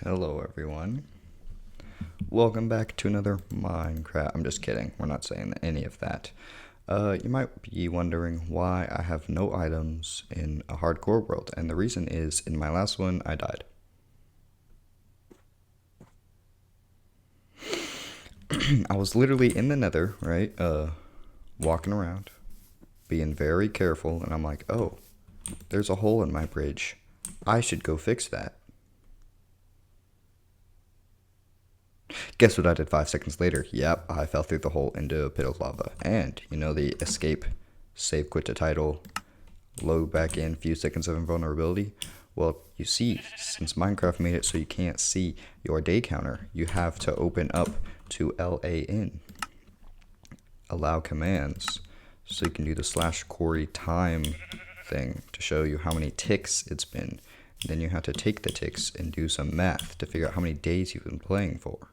Hello everyone. Welcome back to another Minecraft. I'm just kidding. We're not saying any of that. You might be wondering why I have no items in a hardcore world, and the reason is in my last one I died. I was literally in the nether, right? Walking around, being very careful, and I'm like, oh, there's a hole in my bridge. I should go fix that. Guess what I did 5 seconds later? Yep, I fell through the hole into a pit of lava. And, you know, the escape, save, quit to title, load back in, few seconds of invulnerability? Well, you see, since Minecraft made it so you can't see your day counter, you have to open up to LAN, allow commands, so you can do the /Corey time thing to show you how many ticks it's been. And then you have to take the ticks and do some math to figure out how many days you've been playing for.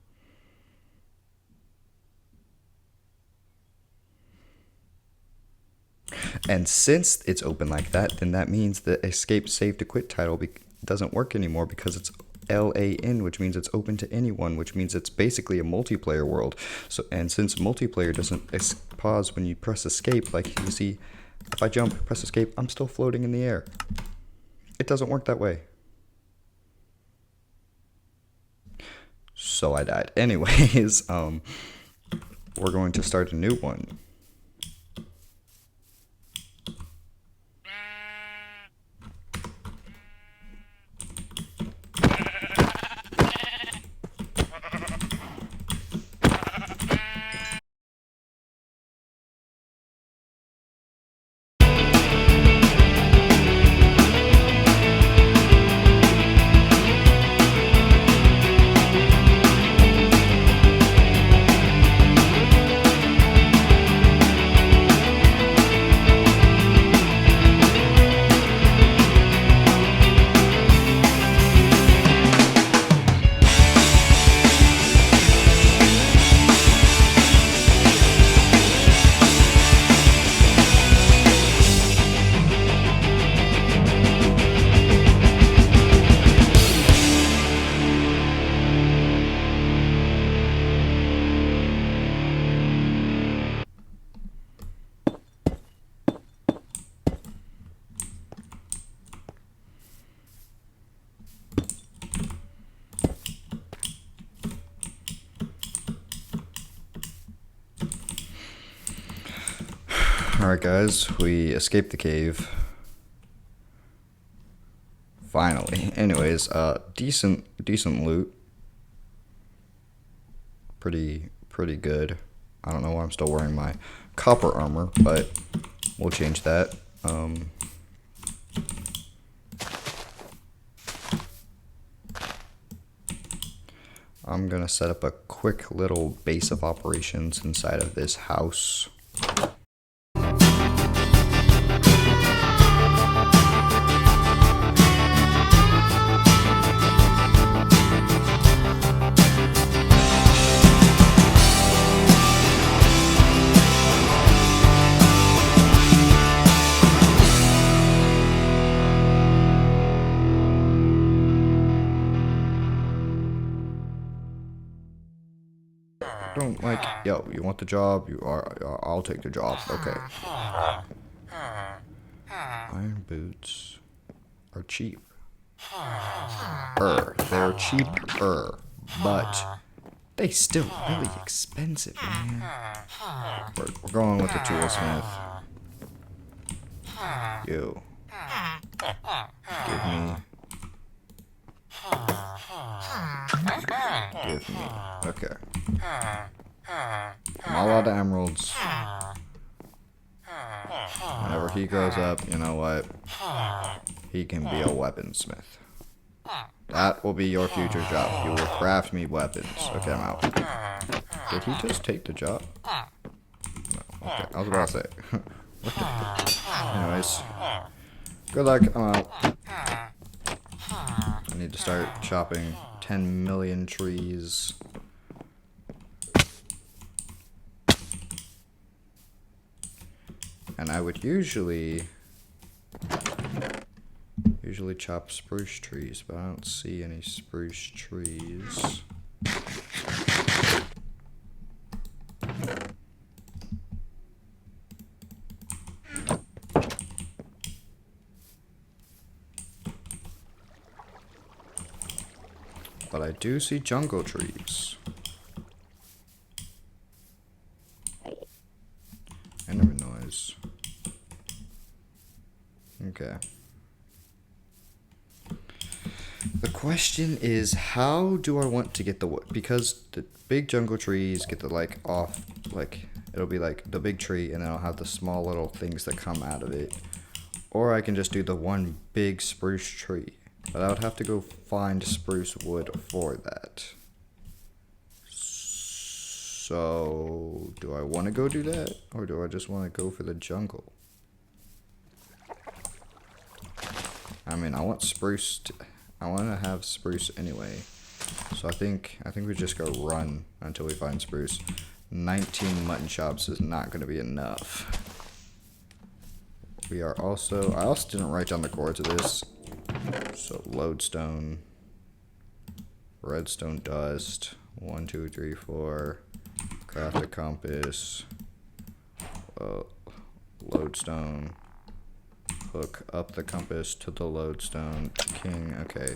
And since it's open like that, then that means the escape, save to quit title doesn't work anymore because it's LAN, which means it's open to anyone, which means it's basically a multiplayer world. So, and since multiplayer doesn't pause when you press escape, like you see, if I jump, press escape, I'm still floating in the air. It doesn't work that way. So I died. Anyways, we're going to start a new one. Alright guys, we escaped the cave. Finally. Anyways, decent loot. Pretty good. I don't know why I'm still wearing my copper armor, but we'll change that. I'm gonna set up a quick little base of operations inside of this house. Don't like, yo, you want the job? I'll take the job. Okay. Iron boots are cheap. They're cheaper, but they still really expensive, man. We're going with the toolsmith. Yo, give me. Okay. I'm all out of emeralds. Whenever he grows up, you know what? He can be a weaponsmith. That will be your future job. You will craft me weapons. Okay, I'm out. Did he just take the job? No. Okay, I was about to say. Anyways, good luck. I'm out. I need to start chopping 10 million trees. And I would usually Usually chop spruce trees, but I don't see any spruce trees. But I do see jungle trees. And every noise. Okay. The question is, how do I want to get the wood? Because the big jungle trees get the it'll be like the big tree and then I'll have the small little things that come out of it. Or I can just do the one big spruce tree. But I would have to go find spruce wood for that. So, do I want to go do that? Or do I just want to go for the jungle? I mean, I want I want to have spruce anyway. So I think we just go run until we find spruce. 19 mutton chops is not going to be enough. I also didn't write down the chords of this. So lodestone, redstone dust, 1, 2, 3, 4, craft a compass, lodestone, hook up the compass to the lodestone, king, okay.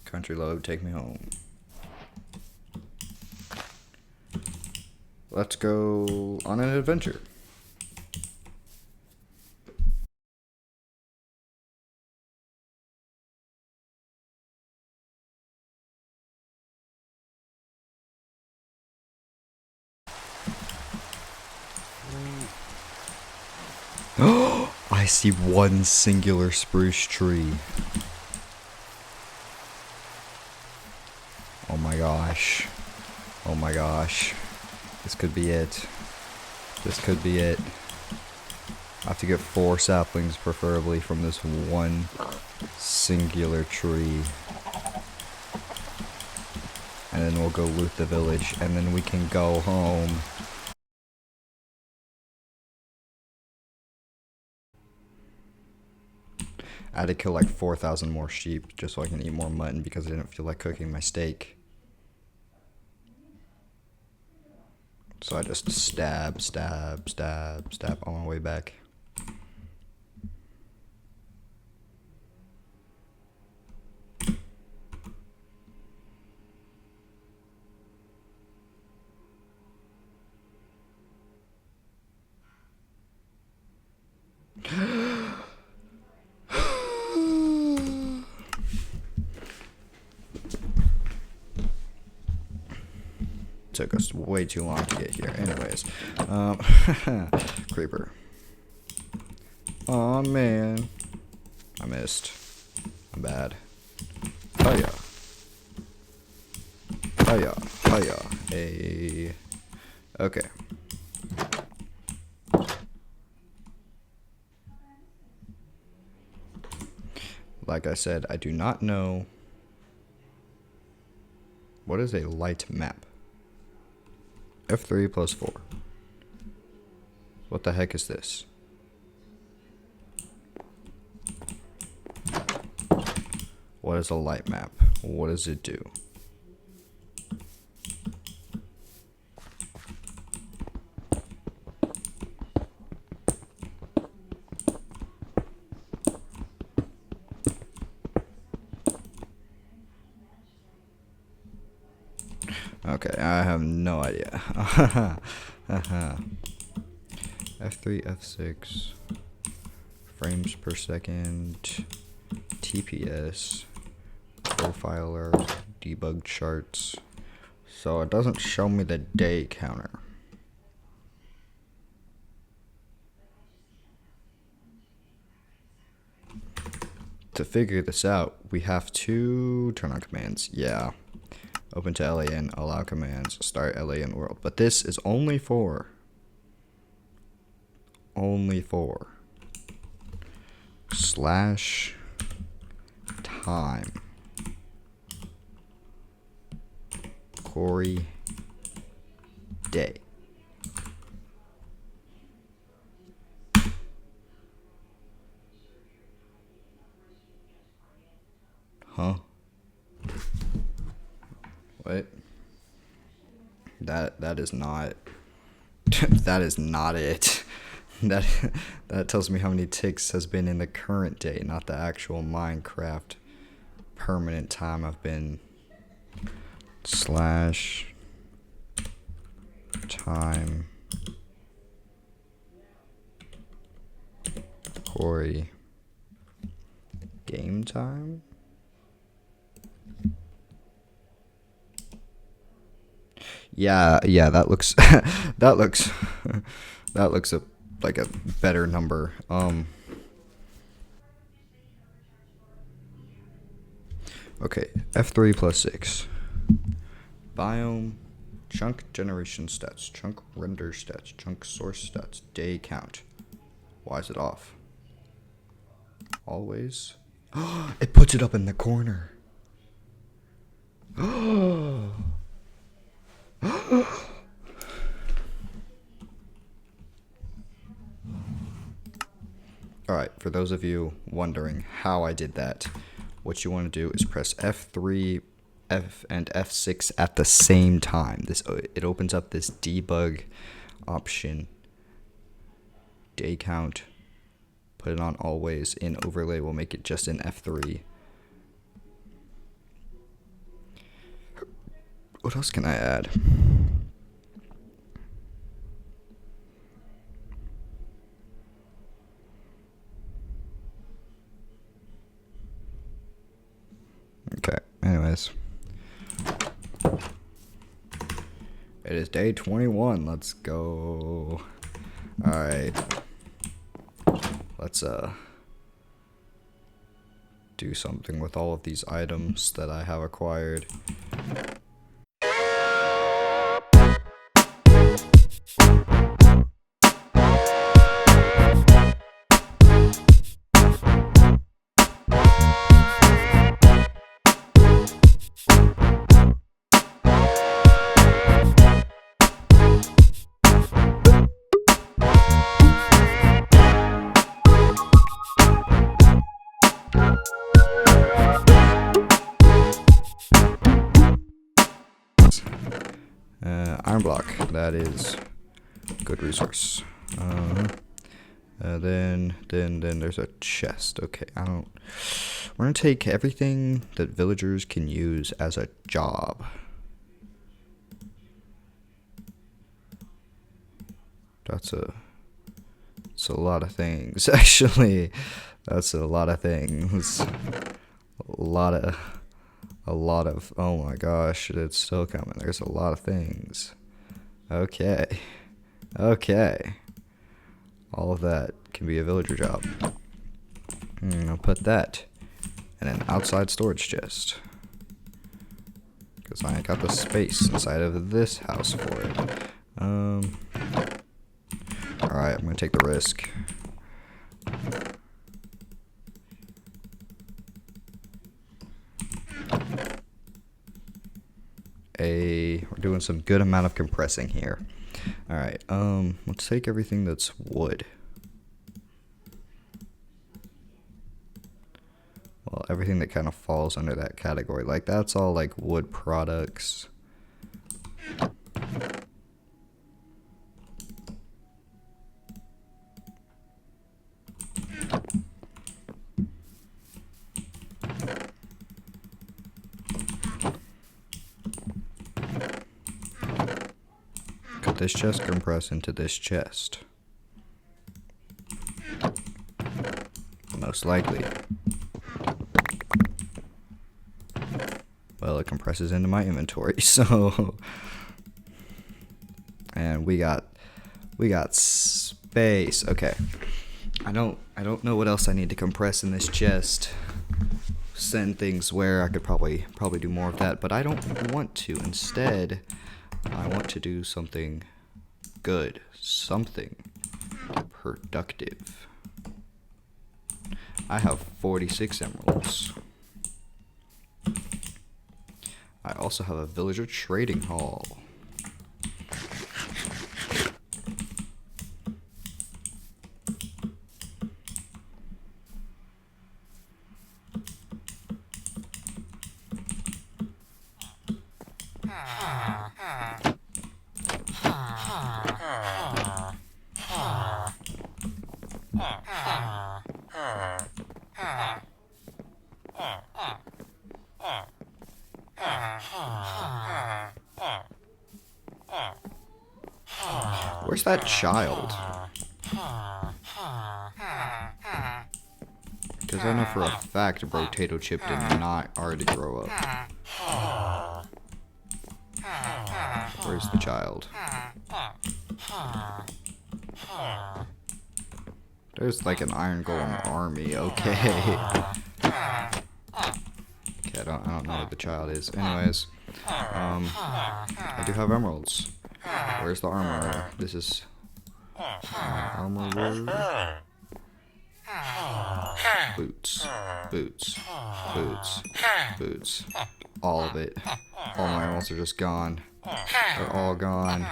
Country load, take me home. Let's go on an adventure. I see one singular spruce tree. Oh my gosh. Oh my gosh. This could be it. This could be it. I have to get 4 saplings preferably from this one singular tree. And then we'll go loot the village and then we can go home. I had to kill like 4,000 more sheep just so I can eat more mutton because I didn't feel like cooking my steak. So I just stab on my way back. Took us way too long to get here. Anyways, creeper. Oh man, I missed. I'm bad. Hiya. Hiya. Hiya. Hey. Okay. Like I said, I do not know. What is a light map? F3 plus 4. What the heck is this? What is a light map? What does it do? Okay, I have no idea. F3, F6, frames per second, TPS, profiler, debug charts. So it doesn't show me the day counter. To figure this out, we have to turn on commands. Yeah. Open to LAN, allow commands, start LAN world. But this is only for slash time Corey day. Huh? Wait. That is not that is not it. That that tells me how many ticks has been in the current day, not the actual Minecraft permanent time I've been slash time Corey game time. Yeah, that looks that looks that looks like a better number. Okay, F3 plus 6. Biome, chunk generation stats, chunk render stats, chunk source stats, day count. Why is it off? Always. It puts it up in the corner. Alright, for those of you wondering how I did that, what you want to do is press F3, F and F6 at the same time. It opens up this debug option. Day count. Put it on always. In overlay will make it just in F3. What else can I add? Okay, anyways. It is day 21. Let's go. Alright. Let's do something with all of these items that I have acquired. Iron block, that is good resource. Then there's a chest. Okay, we're gonna take everything that villagers can use as a job. It's a lot of things, actually. That's a lot of things. A lot of, oh my gosh, it's still coming. There's a lot of things. Okay. All of that can be a villager job. I'll put that in an outside storage chest, because I ain't got the space inside of this house for it. Alright, I'm gonna take the risk. We're doing some good amount of compressing here. Alright, let's take everything that's wood. Well, everything that kind of falls under that category. Like, that's all like wood products. Could this chest compress into this chest? Most likely. Well, it compresses into my inventory, so. And we got space. Okay. I don't know what else I need to compress in this chest. Send things where I could probably do more of that, but I don't want to. Instead, I want to do something good, something productive. I have 46 emeralds. I also have a villager trading hall. Where's that child? Because I know for a fact Potato Chip did not already grow up. Where's the child? There's like an Iron Golem army, okay. Okay, I don't know where the child is. Anyways, I do have emeralds. Where's the armor? This is armor word. Boots, boots, boots, boots. All of it. All my emeralds are just gone. They're all gone.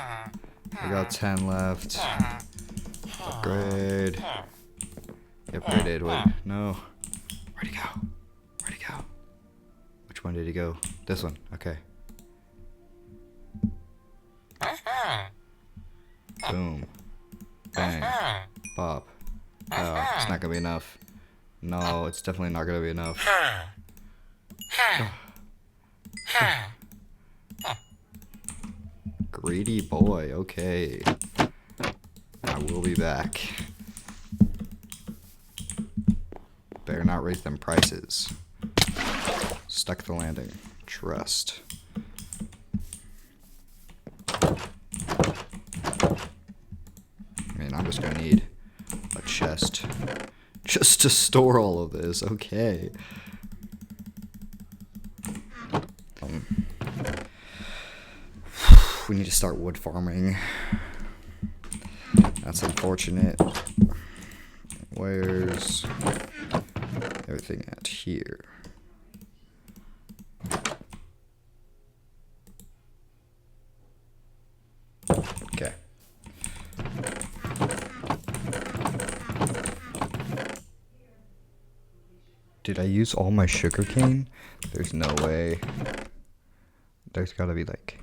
I got 10 left. Upgrade. Upgraded. Wait, no. Where'd he go? Where'd he go? Which one did he go? This one. Okay. Boom. Bang. Pop. Oh, it's not gonna be enough. No, it's definitely not gonna be enough. Greedy boy, okay. I will be back. Better not raise them prices. Stuck the landing. Trust. I mean, I'm just gonna need a chest just to store all of this. Okay. We need to start wood farming. That's unfortunate. Where's everything at here? Okay. Did I use all my sugarcane? There's no way. There's gotta be like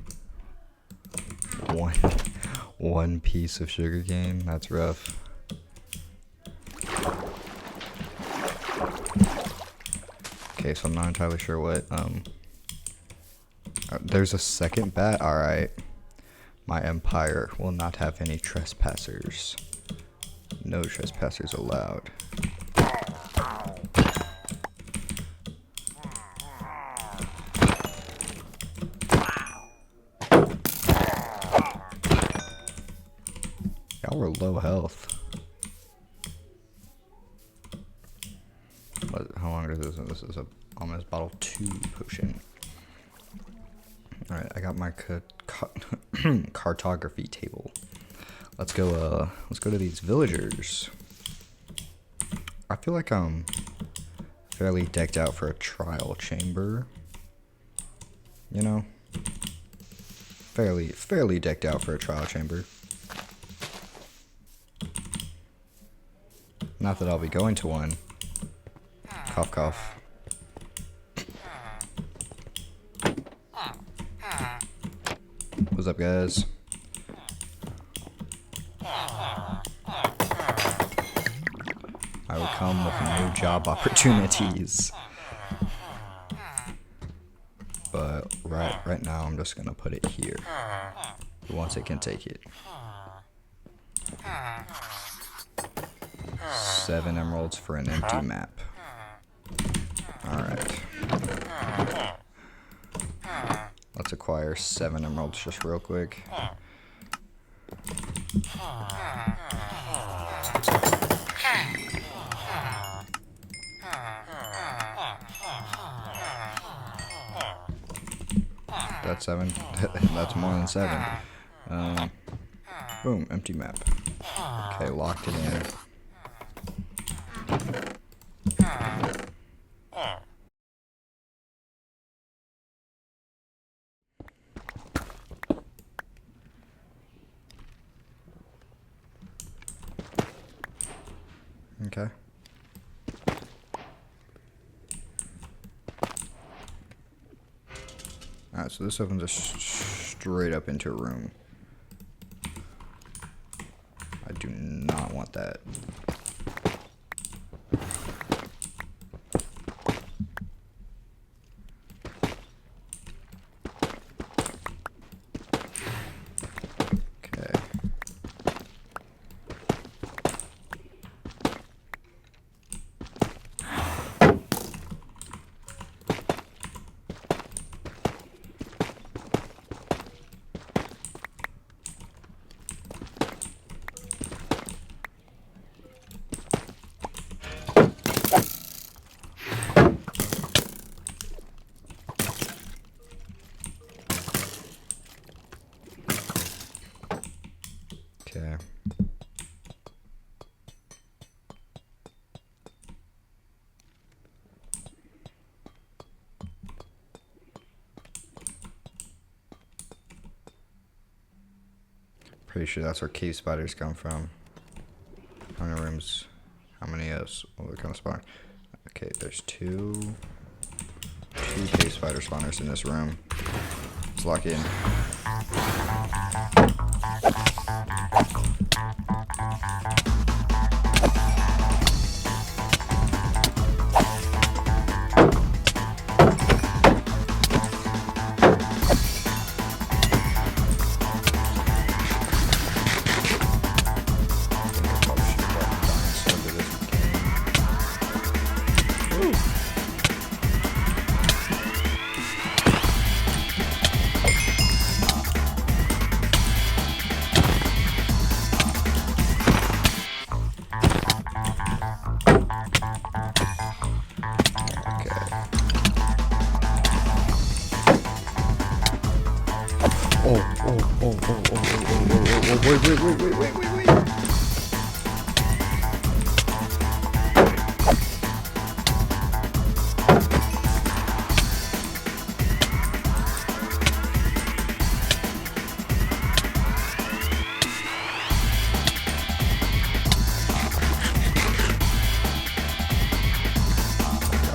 one piece of sugarcane. That's rough. Okay, so I'm not entirely sure what there's a second bat. Alright. My empire will not have any trespassers. No trespassers allowed. Y'all were low health. How long is this? This is a ominous bottle 2 potion. Alright, I got my cartography table. Let's go to these villagers. I feel like I'm fairly decked out for a trial chamber. You know? Fairly decked out for a trial chamber. Not that I'll be going to one. Cough, cough. What's up, guys? I will come with new job opportunities. But right now, I'm just gonna put it here. Who wants it can take it. 7 emeralds for an empty map. Alright. Let's acquire 7 emeralds just real quick. That's 7. That's more than 7. Boom, empty map. Okay, locked it in. Okay. Alright, so this opens us straight up into a room. I do not want that. Okay. Okay. Pretty sure that's where cave spiders come from. How many rooms? How many what kind of spawn? Okay, there's two cave spider spawners in this room. Let's lock in. Wait.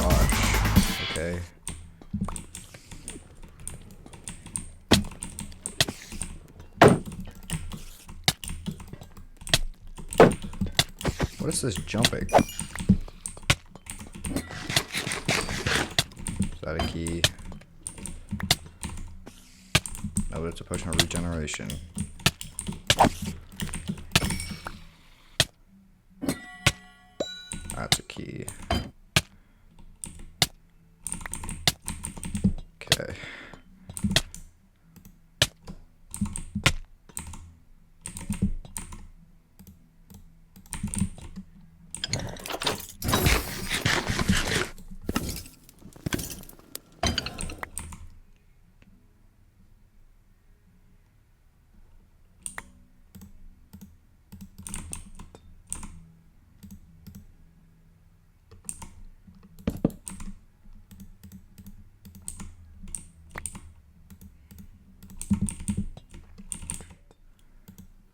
Gosh. Okay. What is this jumping? Is that a key? No, but it's a potion of regeneration. That's a key. Okay.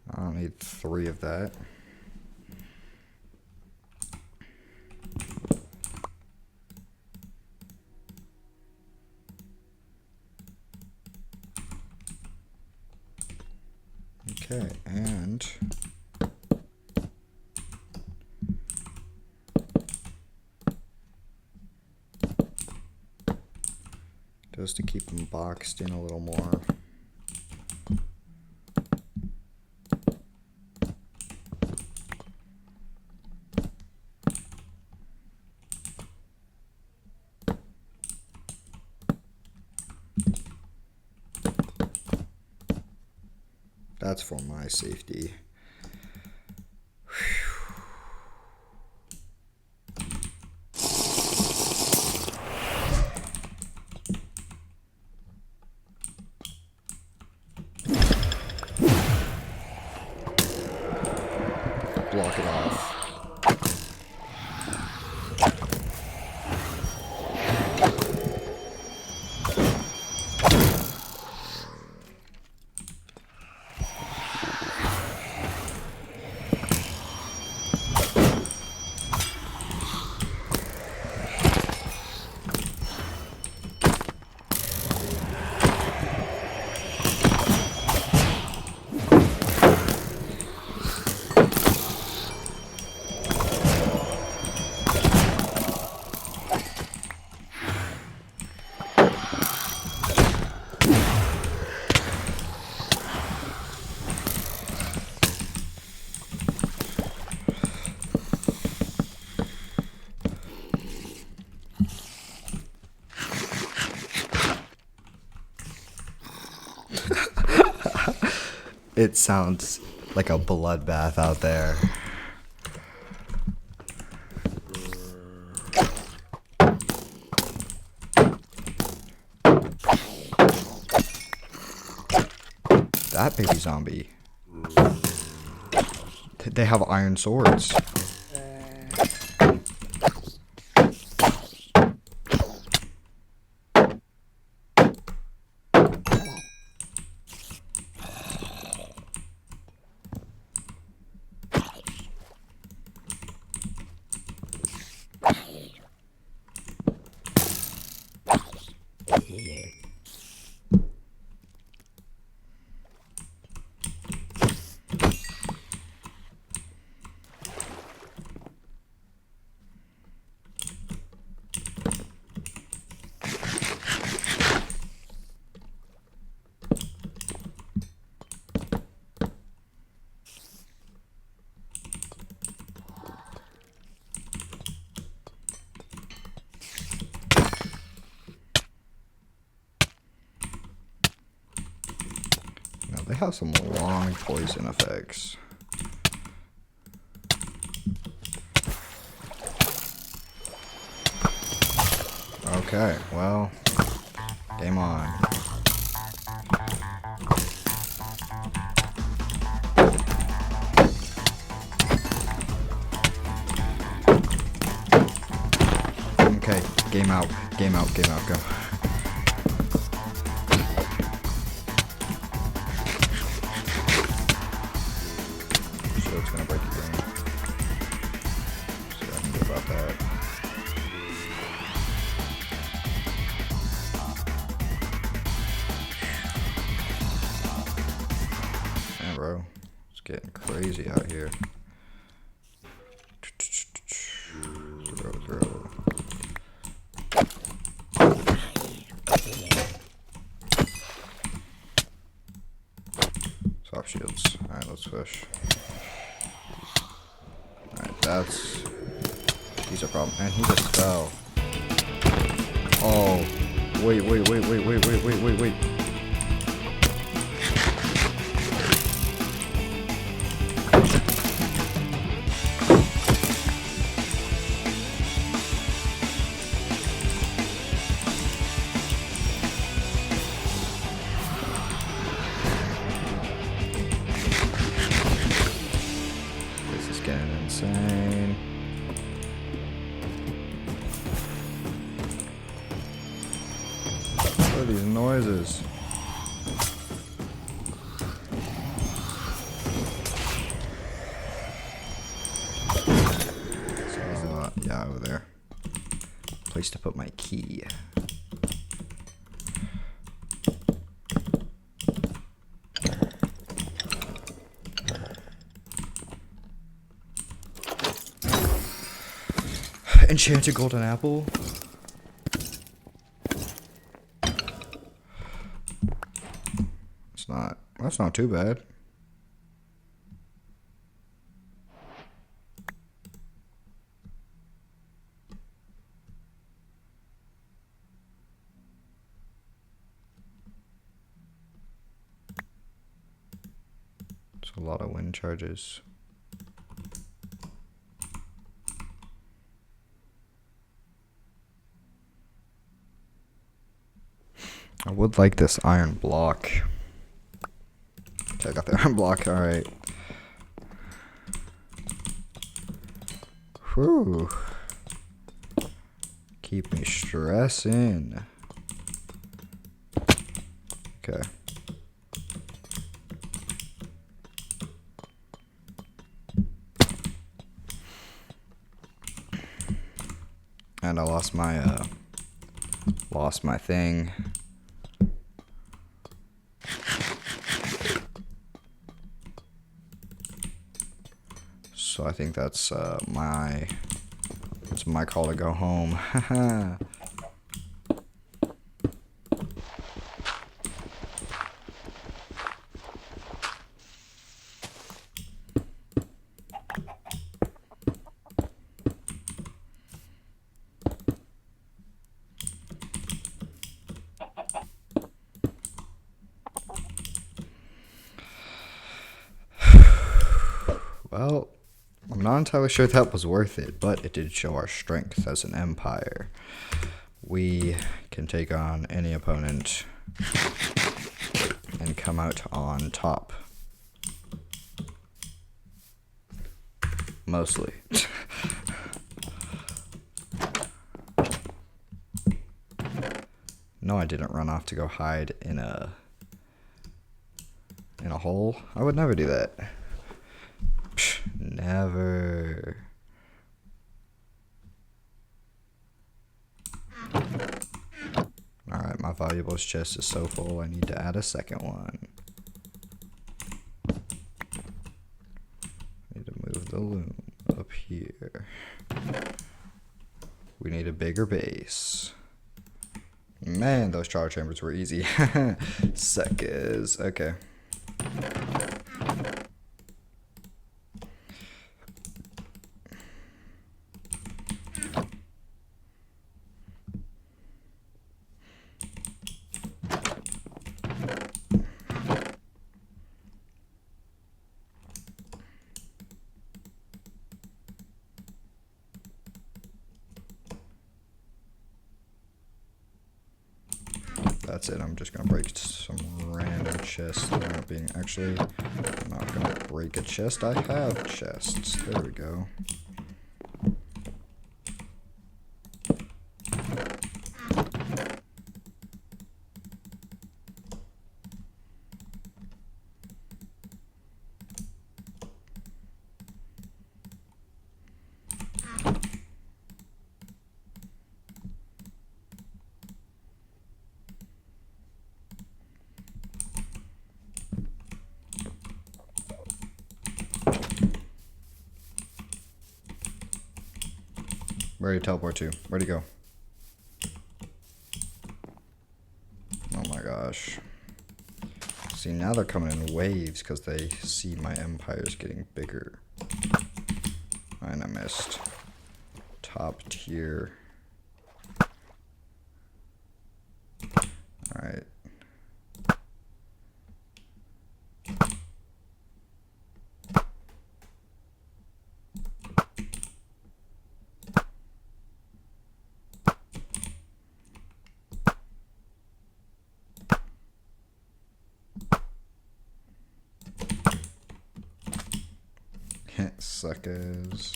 I don't need 3 of that. Okay, and just to keep them boxed in a little more. That's for my safety. Block it off. It sounds like a bloodbath out there. That baby zombie. They have iron swords. Now they have some long poison effects. Okay, well, game on. Okay, game out, go. So it's gonna break the game. See what I can do about that. Man, bro, it's getting crazy out here. Throw. Soft shields. Alright, let's push. Alright, he's a problem. And he just fell. Oh. Wait. This is getting insane. What are these noises? Yeah, over there. Place to put my key. Enchanted golden apple. That's not too bad. It's a lot of wind charges. I would like this iron block. Okay, I got the iron block, alright. Whew. Keep me stressing. Okay. And I lost my thing. So I think that's my call to go home. Haha. Well, I'm not entirely sure that was worth it, but it did show our strength as an empire. We can take on any opponent and come out on top. Mostly. No, I didn't run off to go hide in a hole. I would never do that. Psh, never. Alright, my valuables chest is so full, I need to add a second one. Need to move the loom up here. We need a bigger base. Man, those charge chambers were easy. Suckers. Okay. That's it. I'm just gonna break some random chests that aren't being. Actually, I'm not gonna break a chest. I have chests. There we go. Where do you teleport to? Where'd he go? Oh my gosh. See, now they're coming in waves because they see my empire's getting bigger. And I missed. Top tier. Alright. Suckers.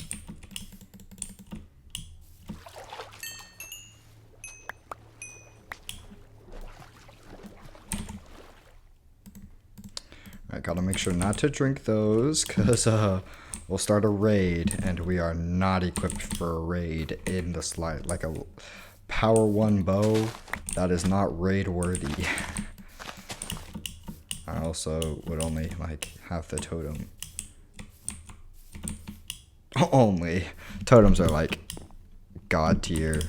I gotta make sure not to drink those, cause we'll start a raid, and we are not equipped for a raid in the slide. Like a power 1 bow, that is not raid worthy. I also would only like have the totem. Only. Totems are like god tier.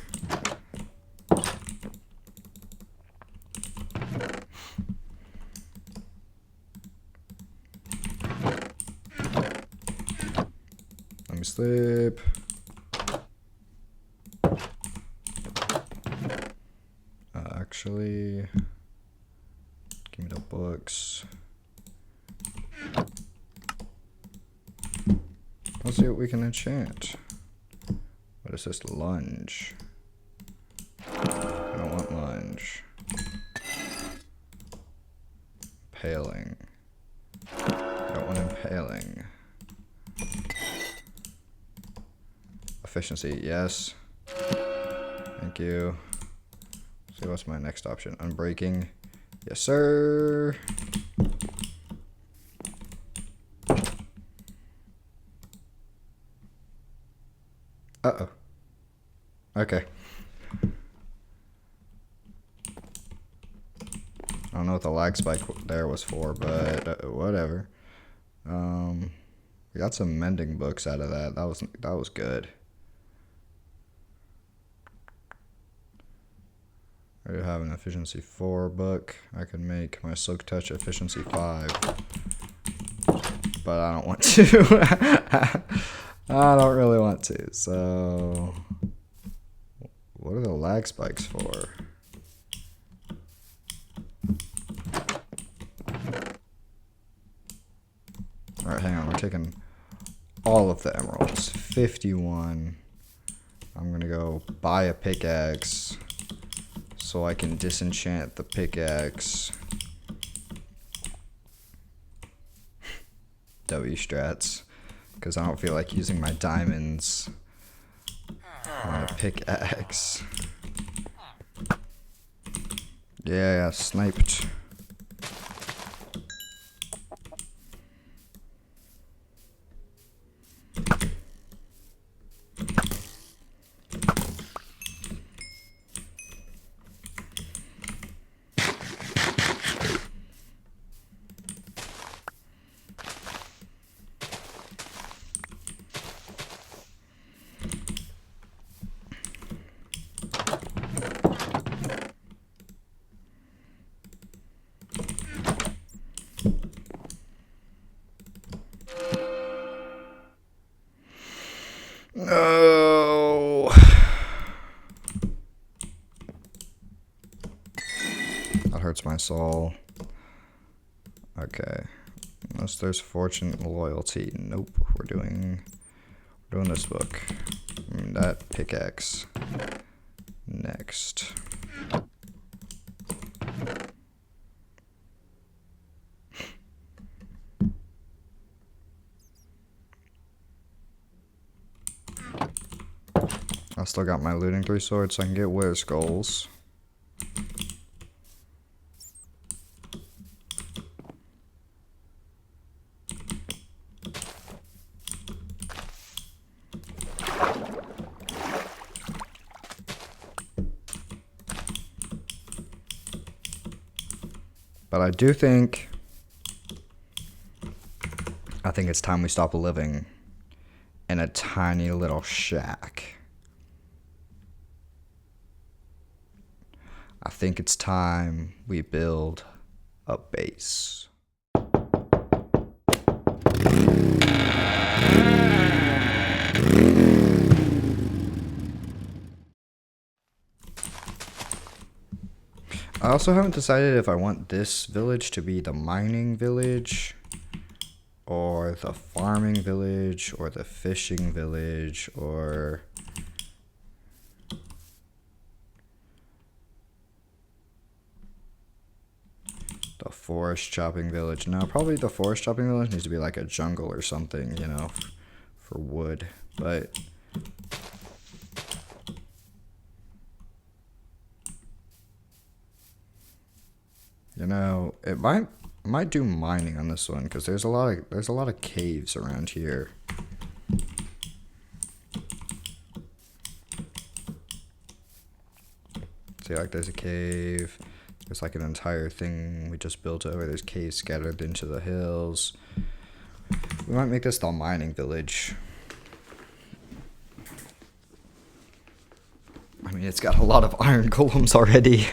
Let me sleep. Actually, give me the books. Let's see what we can enchant. What is this? Lunge. I don't want lunge. Impaling. I don't want impaling. Efficiency, yes. Thank you. Let's see, what's my next option? Unbreaking. Yes, sir. Uh-oh. Okay. I don't know what the lag spike there was for, but whatever. We got some mending books out of that. That was good. I do have an efficiency 4 book. I can make my Silk Touch efficiency 5. But I don't want to. I don't really want to, so what are the lag spikes for? Alright, hang on, we're taking all of the emeralds. 51. I'm gonna go buy a pickaxe so I can disenchant the pickaxe. W strats, because I don't feel like using my diamonds on a pickaxe. Yeah, sniped. No. That hurts my soul. Okay. Unless there's fortune and loyalty. Nope. We're doing this book. That pickaxe. Next. I still got my looting 3 swords, so I can get Wither Skulls. But I do think it's time we stop living in a tiny little shack. I think it's time we build a base. I also haven't decided if I want this village to be the mining village, or the farming village, or the fishing village, or the forest chopping village. No, probably the forest chopping village needs to be like a jungle or something, you know, for wood. But you know, it might do mining on this one, because there's a lot of caves around here. See, like there's a cave. There's like an entire thing we just built over. There's caves scattered into the hills. We might make this the mining village. I mean, it's got a lot of iron golems already.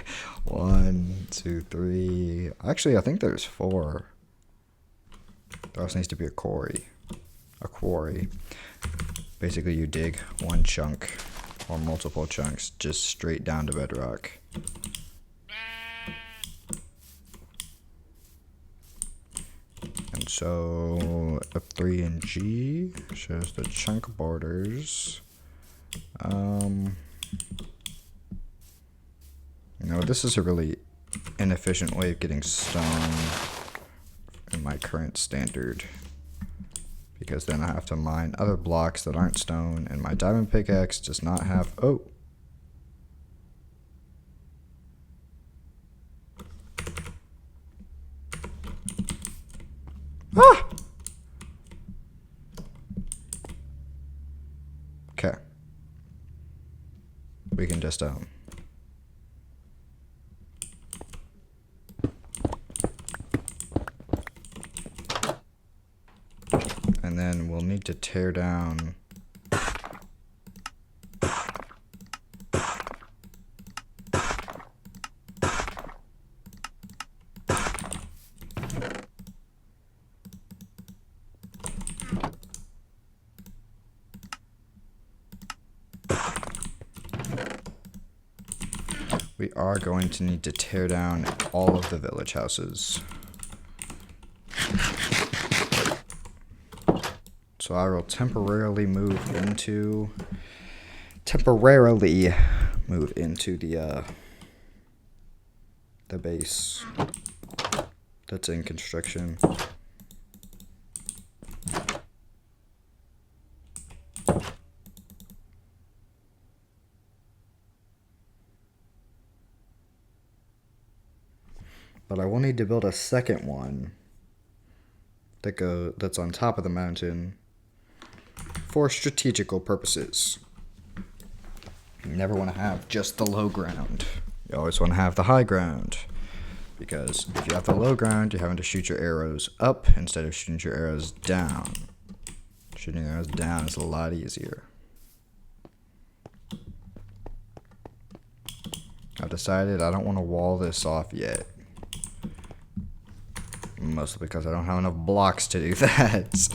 1, 2, 3. Actually, I think there's 4. There also needs to be a quarry. Basically, you dig one chunk or multiple chunks just straight down to bedrock. And so F3 and G shows the chunk borders. You know, this is a really inefficient way of getting stone in my current standard, because then I have to mine other blocks that aren't stone, and my diamond pickaxe does not have... Oh! Ah! Okay. We can just, and then we'll need to tear down we are going to need to tear down all of the village houses. So I will temporarily move into the base that's in construction. But I will need to build a second one that's on top of the mountain for strategical purposes. You never want to have just the low ground. You always want to have the high ground. Because if you have the low ground, you're having to shoot your arrows up instead of shooting your arrows down. Shooting arrows down is a lot easier. I've decided I don't want to wall this off yet. Mostly because I don't have enough blocks to do that.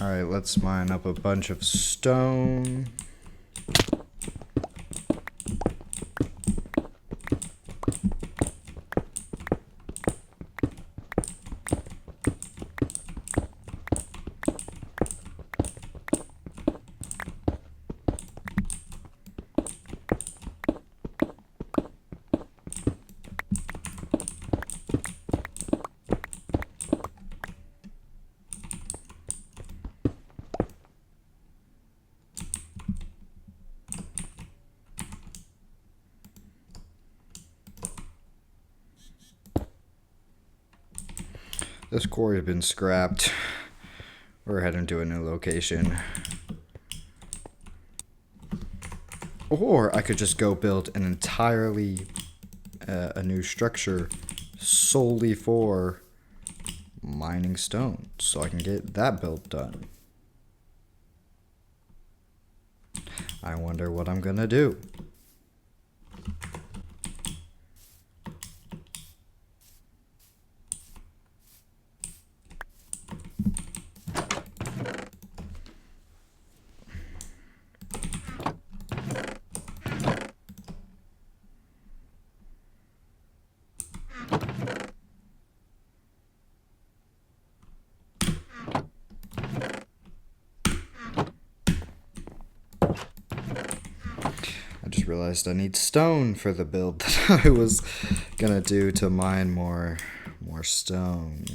Alright, let's mine up a bunch of stone. This quarry has been scrapped. We're heading to a new location. Or I could just go build an entirely a new structure solely for mining stone, so I can get that built done. I wonder what I'm gonna do. I just realized I need stone for the build that I was gonna do to mine more stone.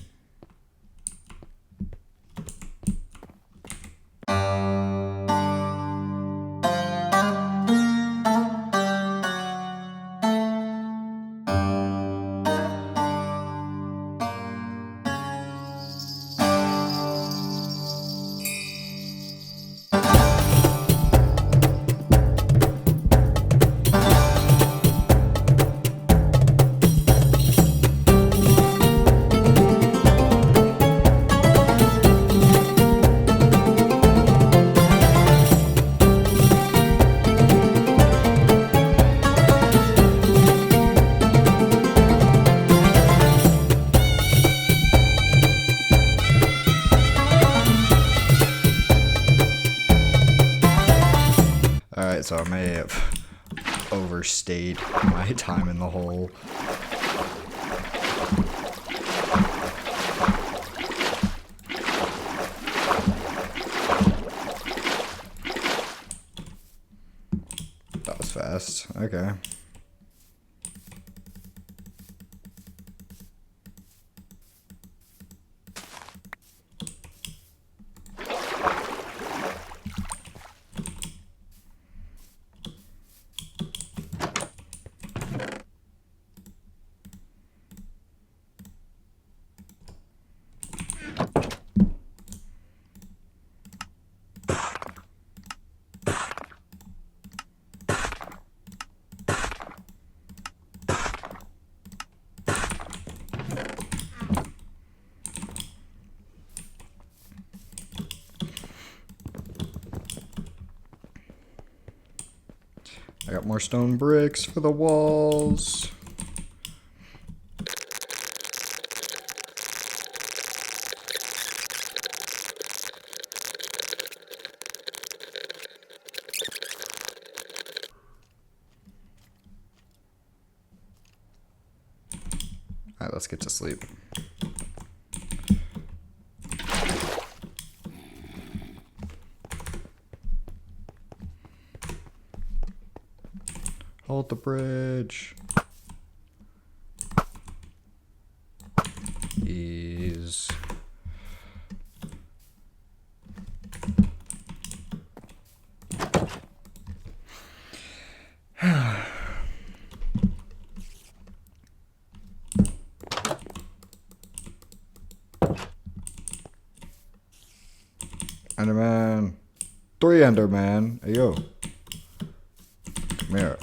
Alright, so I may have overstayed my time in the hole. That was fast. Okay. I got more stone bricks for the walls. Alright, let's get to sleep. Hold the bridge. Ease. Enderman. 3 Enderman. Hey, yo. Come here.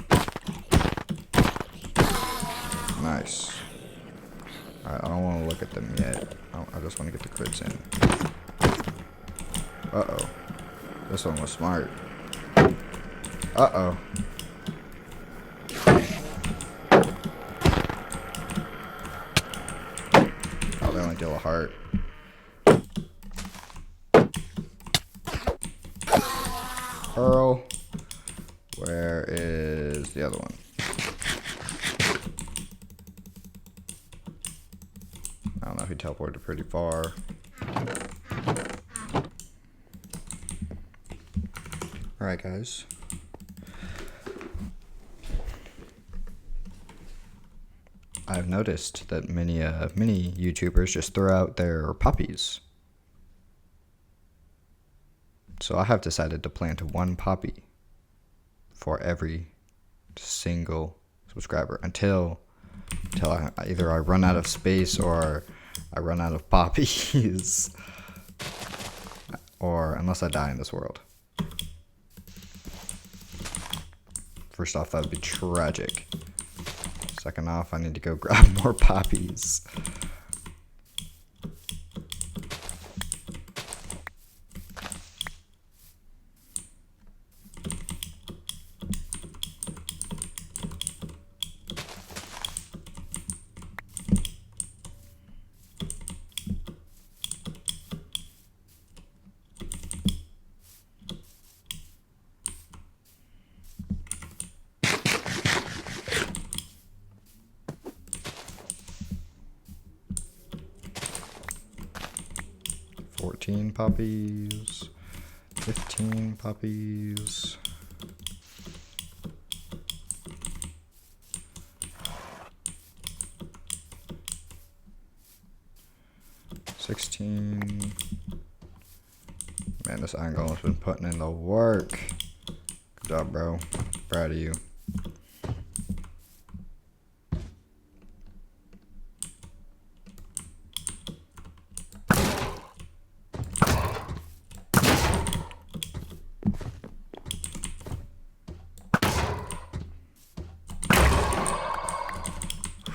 Nice. Alright, I don't want to look at them yet. I just want to get the crits in. Uh-oh. This one was smart. Uh-oh. Oh, they only deal a heart. Pearl. Where is the other one? I don't know, he teleported pretty far. Alright, guys. I've noticed that many YouTubers just throw out their poppies. So I have decided to plant 1 poppy for every single subscriber until either I run out of space or I run out of poppies, or unless I die in this world. First off, that would be tragic. Second off, I need to go grab more poppies. Poppies, 15 poppies. Man, this Iron Golem's been putting in the work. Good job, bro. Proud of you.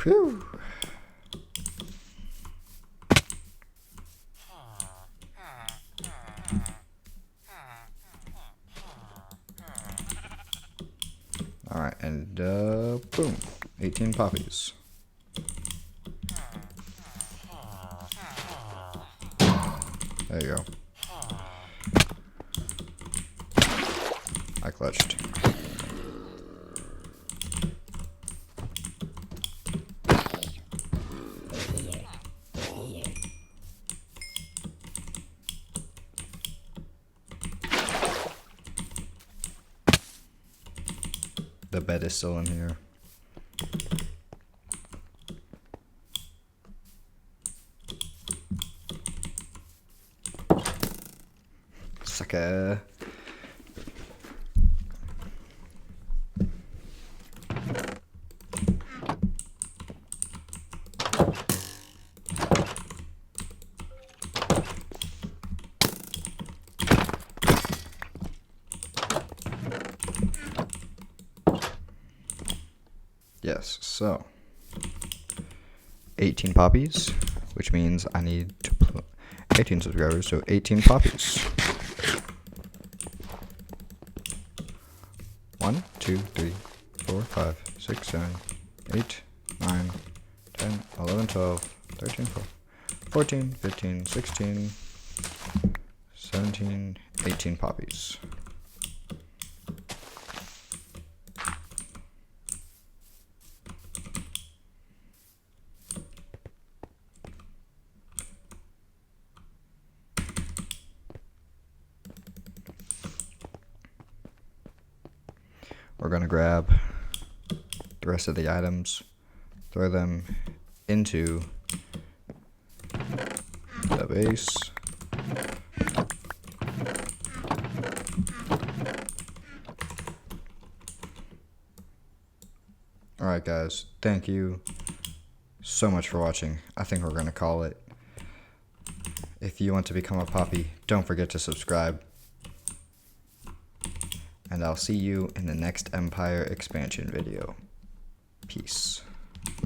Whew. Alright, and boom. 18 poppies. There you go. I clutched. The bed is still in here. Sucker. Yes, so 18 poppies, which means I need to 18 subscribers, so 18 poppies. 1, 2, 3, 4, 5, 6, 7, 8, 9, 10, 11, 12, 13, 14, 15, 16, 17, 18 poppies. We're going to grab the rest of the items, throw them into the base. Alright guys, thank you so much for watching. I think we're going to call it. If you want to become a poppy, don't forget to subscribe. And I'll see you in the next Empire expansion video. Peace.